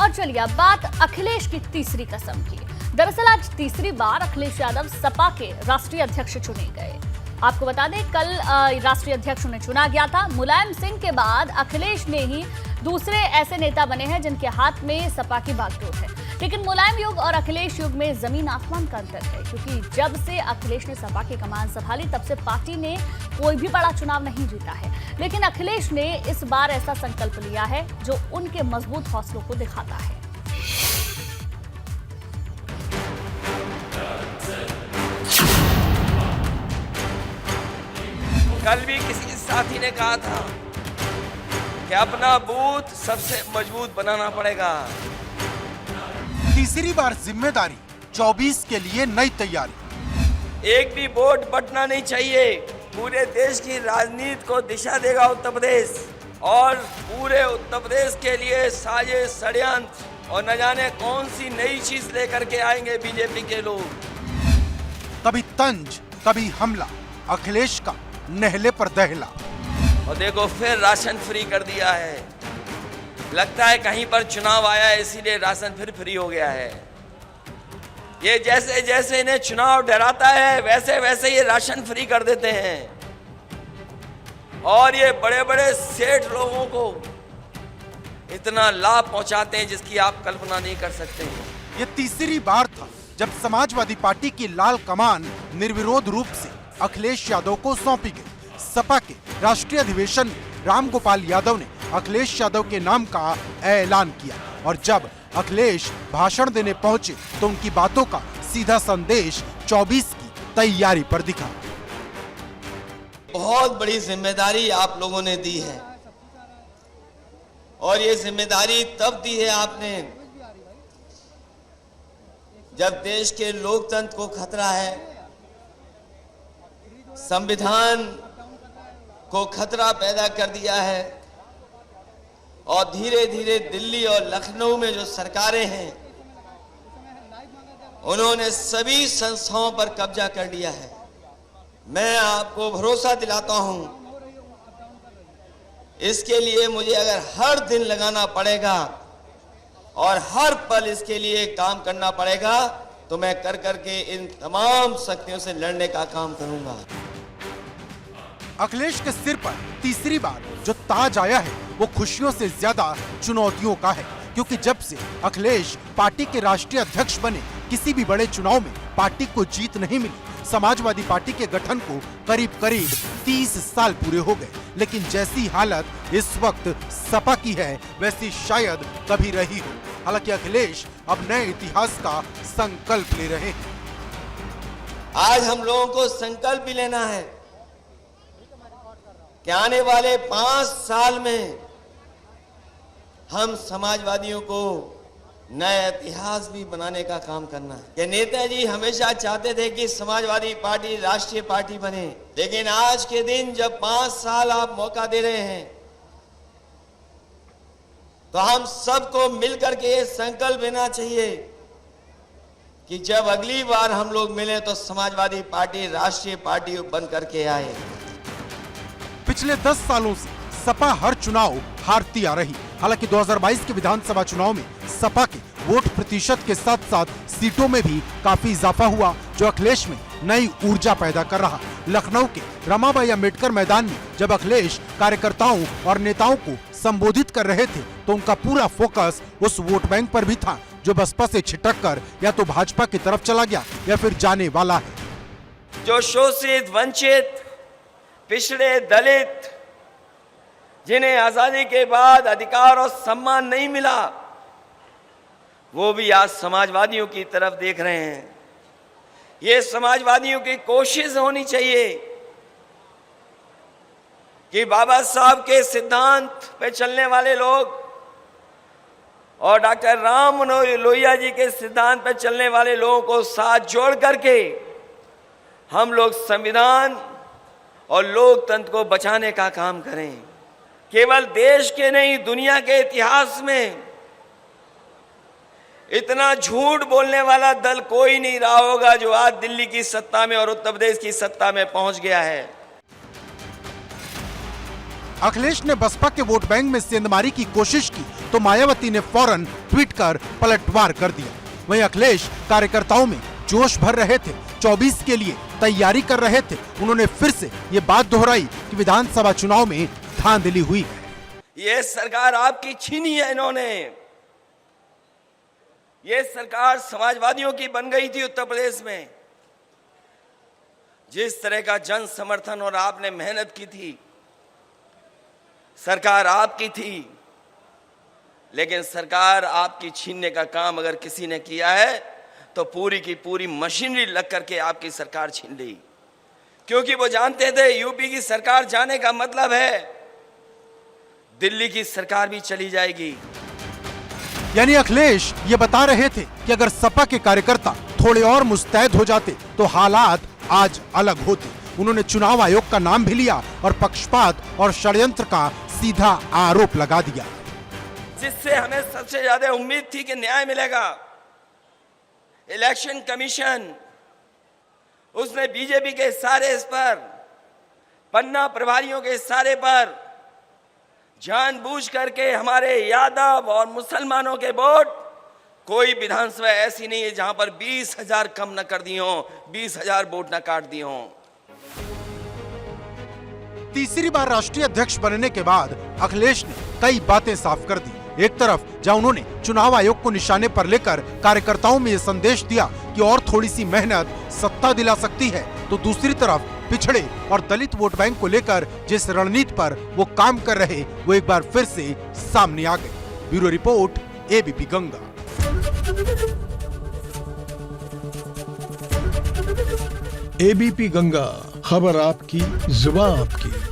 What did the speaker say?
और चलिए अब बात अखिलेश की तीसरी कसम की। दरअसल आज तीसरी बार अखिलेश यादव सपा के राष्ट्रीय अध्यक्ष चुने गए। आपको बता दें कल राष्ट्रीय अध्यक्ष उन्हें चुना गया था। मुलायम सिंह के बाद अखिलेश ने ही दूसरे ऐसे नेता बने हैं जिनके हाथ में सपा की बागडोर है। लेकिन मुलायम युग और अखिलेश युग में जमीन आसमान का अंतर है, क्योंकि जब से अखिलेश ने सपा की कमान संभाली तब से पार्टी ने कोई भी बड़ा चुनाव नहीं जीता है। लेकिन अखिलेश ने इस बार ऐसा संकल्प लिया है जो उनके मजबूत हौसलों को दिखाता है। कल भी किसी साथी ने कहा था कि अपना बूथ सबसे मजबूत बनाना पड़ेगा। तीसरी बार जिम्मेदारी 24 के लिए नई तैयारी। एक भी वोट बटना नहीं चाहिए। पूरे देश की राजनीति को दिशा देगा उत्तर प्रदेश, और पूरे उत्तर प्रदेश के लिए साजिश षड्यंत्र और न जाने कौन सी नई चीज लेकर के आएंगे बीजेपी के लोग। कभी तंज कभी हमला, अखिलेश का नहले पर दहला। और देखो फिर राशन फ्री कर दिया है। लगता है कहीं पर चुनाव आया है इसीलिए राशन फिर फ्री हो गया है। ये जैसे जैसे इन्हें चुनाव डराता है वैसे वैसे ये राशन फ्री कर देते हैं, और ये बड़े बड़े सेठ लोगों को इतना लाभ पहुंचाते हैं जिसकी आप कल्पना नहीं कर सकते। ये तीसरी बार था जब समाजवादी पार्टी की लाल कमान निर्विरोध रूप से अखिलेश यादव को सौंपी गई। सपा के राष्ट्रीय अधिवेशन में रामगोपाल यादव ने अखिलेश यादव के नाम का ऐलान किया, और जब अखिलेश भाषण देने पहुंचे तो उनकी बातों का सीधा संदेश 24 की तैयारी पर दिखा। बहुत बड़ी जिम्मेदारी आप लोगों ने दी है, और ये जिम्मेदारी तब दी है आपने जब देश के लोकतंत्र को खतरा है, संविधान को खतरा पैदा कर दिया है, और धीरे धीरे दिल्ली और लखनऊ में जो सरकारें हैं उन्होंने सभी संस्थाओं पर कब्जा कर लिया है। मैं आपको भरोसा दिलाता हूं, इसके लिए मुझे अगर हर दिन लगाना पड़ेगा और हर पल इसके लिए काम करना पड़ेगा तो मैं कर करके इन तमाम शक्तियों से लड़ने का काम करूंगा। अखिलेश के सिर पर तीसरी बार जो ताज आया है वो खुशियों से ज्यादा चुनौतियों का है, क्योंकि जब से अखिलेश पार्टी के राष्ट्रीय अध्यक्ष बने किसी भी बड़े चुनाव में पार्टी को जीत नहीं मिली। समाजवादी पार्टी के गठन को करीब करीब 30 साल पूरे हो गए, लेकिन जैसी हालत इस वक्त सपा की है वैसी शायद कभी रही हो। हालांकि अखिलेश अब नए इतिहास का संकल्प ले रहे हैं। आज हम लोगों को संकल्प भी लेना है कि आने वाले 5 साल में हम समाजवादियों को नया इतिहास भी बनाने का काम करना है। ये नेताजी हमेशा चाहते थे कि समाजवादी पार्टी राष्ट्रीय पार्टी बने, लेकिन आज के दिन जब 5 साल आप मौका दे रहे हैं तो हम सबको मिलकर के ये संकल्प लेना चाहिए कि जब अगली बार हम लोग मिले तो समाजवादी पार्टी राष्ट्रीय पार्टी बन करके आए। पिछले 10 सालों से सपा हर चुनाव हारती आ रही। हालांकि 2022 के विधानसभा चुनाव में सपा के वोट प्रतिशत के साथ साथ सीटों में भी काफी इजाफा हुआ, जो अखिलेश में नई ऊर्जा पैदा कर रहा। लखनऊ के रमाबाई अम्बेडकर मैदान में जब अखिलेश कार्यकर्ताओं और नेताओं को संबोधित कर रहे थे तो उनका पूरा फोकस उस वोट बैंक पर भी था जो बसपा से छिटक कर या तो भाजपा की तरफ चला गया या फिर जाने वाला है। जो शोषित, वंचित, पिछड़े, दलित, जिन्हें आजादी के बाद अधिकार और सम्मान नहीं मिला, वो भी आज समाजवादियों की तरफ देख रहे हैं। ये समाजवादियों की कोशिश होनी चाहिए कि बाबा साहब के सिद्धांत पे चलने वाले लोग और डॉक्टर राम मनोहर लोहिया जी के सिद्धांत पे चलने वाले लोगों को साथ जोड़ करके हम लोग संविधान और लोकतंत्र को बचाने का काम करें। केवल देश के नहीं, दुनिया के इतिहास में इतना झूठ बोलने वाला दल कोई नहीं रहा होगा जो आज दिल्ली की सत्ता में और उत्तर प्रदेश की सत्ता में पहुंच गया है। अखिलेश ने बसपा के वोट बैंक में सेंधमारी की कोशिश की तो मायावती ने फौरन ट्वीट कर पलटवार कर दिया। वहीं अखिलेश कार्यकर्ताओं में जोश भर रहे थे, 24 के लिए तैयारी कर रहे थे। उन्होंने फिर से ये बात दोहराई कि विधानसभा चुनाव में धांधली हुई है। ये सरकार आपकी छीनी है इन्होंने। ये सरकार समाजवादियों की बन गई थी उत्तर प्रदेश में। जिस तरह का जन समर्थन और आपने मेहनत की थी, सरकार आपकी थी, लेकिन सरकार आपकी छीनने का काम अगर किसी ने किया है तो पूरी की पूरी मशीनरी लग करके आपकी सरकार छीन ली। क्योंकि वो जानते थे यूपी की सरकार जाने का मतलब है दिल्ली की सरकार भी चली जाएगी। यानी अखिलेश ये बता रहे थे कि अगर सपा के कार्यकर्ता थोड़े और मुस्तैद हो जाते तो हालात आज अलग होते। उन्होंने चुनाव आयोग का नाम भी लिया और पक्षपात और षड्यंत्र का सीधा आरोप लगा दिया, जिससे हमें सबसे ज्यादा उम्मीद थी कि न्याय मिलेगा। इलेक्शन कमीशन उसने बीजेपी के सारे इस पर, पन्ना प्रभारियों के सारे पर जानबूझ करके हमारे यादव और मुसलमानों के वोट, कोई विधानसभा ऐसी नहीं है जहां पर 20,000 कम न कर दिए हों, 20,000 वोट न काट दिए हों। तीसरी बार राष्ट्रीय अध्यक्ष बनने के बाद अखिलेश ने कई बातें साफ कर दी। एक तरफ जहां उन्होंने चुनाव आयोग को निशाने पर लेकर कार्यकर्ताओं में ये संदेश दिया कि और थोड़ी सी मेहनत सत्ता दिला सकती है, तो दूसरी तरफ पिछड़े और दलित वोट बैंक को लेकर जिस रणनीति पर वो काम कर रहे वो एक बार फिर से सामने आ गए। Bureau report, ABP Ganga. ABP Ganga, खबर आपकी, जुबान आपकी।